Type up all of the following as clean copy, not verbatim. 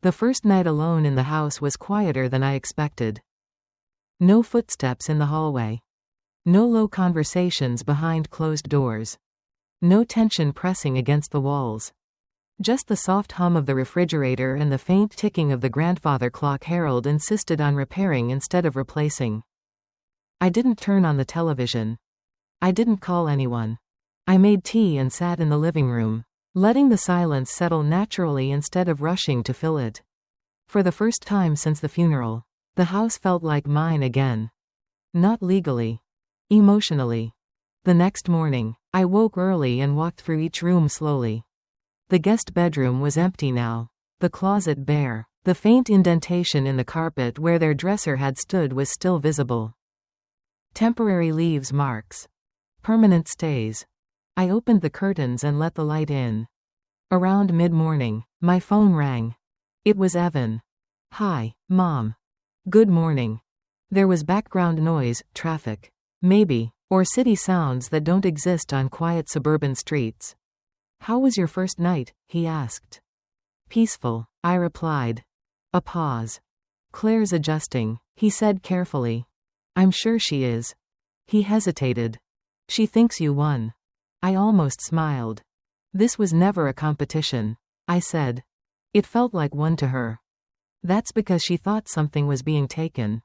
The first night alone in the house was quieter than I expected. No footsteps in the hallway. No low conversations behind closed doors. No tension pressing against the walls. Just the soft hum of the refrigerator and the faint ticking of the grandfather clock Harold insisted on repairing instead of replacing. I didn't turn on the television. I didn't call anyone. I made tea and sat in the living room, letting the silence settle naturally instead of rushing to fill it. For the first time since the funeral, the house felt like mine again. Not legally. Emotionally. The next morning, I woke early and walked through each room slowly. The guest bedroom was empty now. The closet bare. The faint indentation in the carpet where their dresser had stood was still visible. Temporary leaves marks. Permanent stays. I opened the curtains and let the light in. Around mid-morning, my phone rang. It was Evan. "Hi, Mom. Good morning." There was background noise, traffic. Maybe, or city sounds that don't exist on quiet suburban streets. "How was your first night?" he asked. "Peaceful," I replied. A pause. "Claire's adjusting," he said carefully. "I'm sure she is." He hesitated. "She thinks you won." I almost smiled. "This was never a competition," I said. "It felt like one to her." "That's because she thought something was being taken."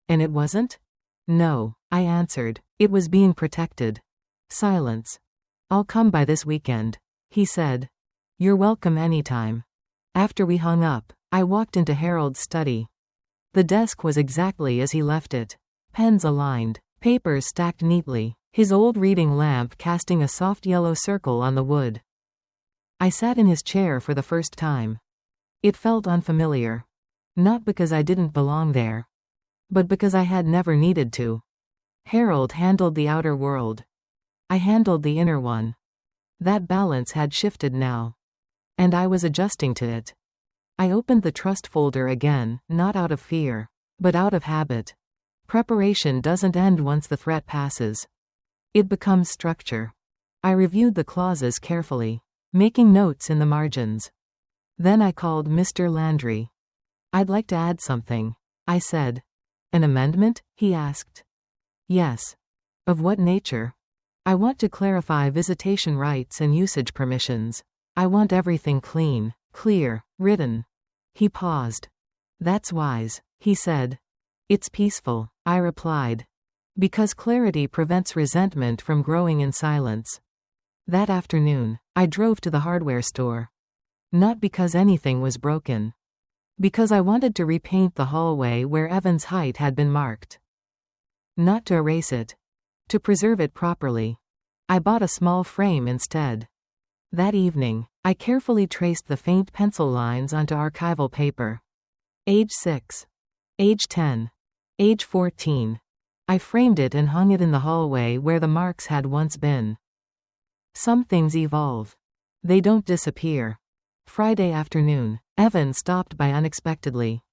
"And it wasn't?" "No," I answered. "It was being protected." Silence. "I'll come by this weekend," he said. "You're welcome anytime." After we hung up, I walked into Harold's study. The desk was exactly as he left it. Pens aligned, papers stacked neatly, his old reading lamp casting a soft yellow circle on the wood. I sat in his chair for the first time. It felt unfamiliar. Not because I didn't belong there, but because I had never needed to. Harold handled the outer world. I handled the inner one. That balance had shifted now. And I was adjusting to it. I opened the trust folder again, not out of fear, but out of habit. Preparation doesn't end once the threat passes. It becomes structure. I reviewed the clauses carefully, making notes in the margins. Then I called Mr. Landry. "I'd like to add something," I said. "An amendment?" he asked. "Yes." "Of what nature?" "I want to clarify visitation rights and usage permissions. I want everything clean, clear, written." He paused. "That's wise," he said. "It's peaceful," I replied. "Because clarity prevents resentment from growing in silence." That afternoon, I drove to the hardware store. Not because anything was broken. Because I wanted to repaint the hallway where Evan's height had been marked. Not to erase it. To preserve it properly. I bought a small frame instead. That evening, I carefully traced the faint pencil lines onto archival paper. Age 6. Age 10. Age 14. I framed it and hung it in the hallway where the marks had once been. Some things evolve. They don't disappear. Friday afternoon, Evan stopped by unexpectedly.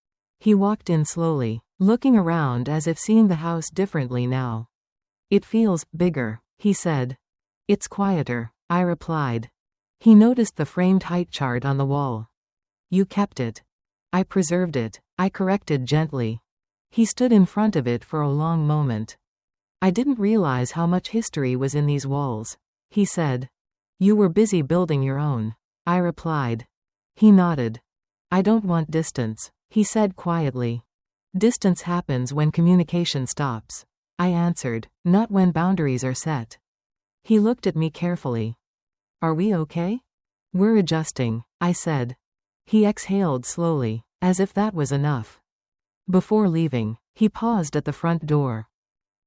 He walked in slowly, looking around as if seeing the house differently now. "It feels bigger," he said. "It's quieter," I replied. He noticed the framed height chart on the wall. "You kept it." "I preserved it," I corrected gently. He stood in front of it for a long moment. "I didn't realize how much history was in these walls," he said. "You were busy building your own," I replied. He nodded. "I don't want distance," he said quietly. "Distance happens when communication stops," I answered, "not when boundaries are set." He looked at me carefully. "Are we okay?" "We're adjusting," I said. He exhaled slowly, as if that was enough. Before leaving, he paused at the front door.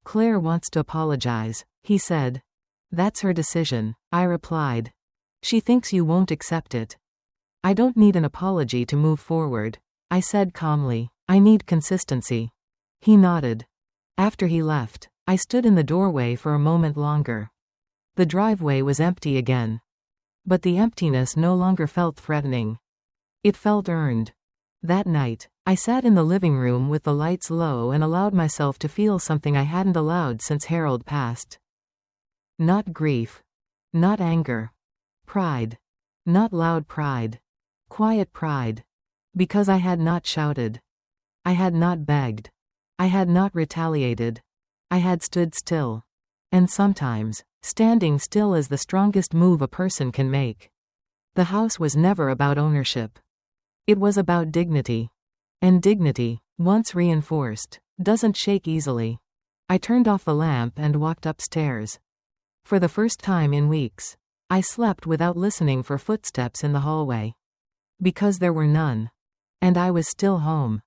"Claire wants to apologize," he said. "That's her decision," I replied. "She thinks you won't accept it." "I don't need an apology to move forward," I said calmly. "I need consistency." He nodded. After he left, I stood in the doorway for a moment longer. The driveway was empty again. But the emptiness no longer felt threatening. It felt earned. That night, I sat in the living room with the lights low and allowed myself to feel something I hadn't allowed since Harold passed. Not grief. Not anger. Pride. Not loud pride. Quiet pride. Because I had not shouted. I had not begged. I had not retaliated. I had stood still. And sometimes, standing still is the strongest move a person can make. The house was never about ownership. It was about dignity. And dignity, once reinforced, doesn't shake easily. I turned off the lamp and walked upstairs. For the first time in weeks, I slept without listening for footsteps in the hallway. Because there were none. And I was still home.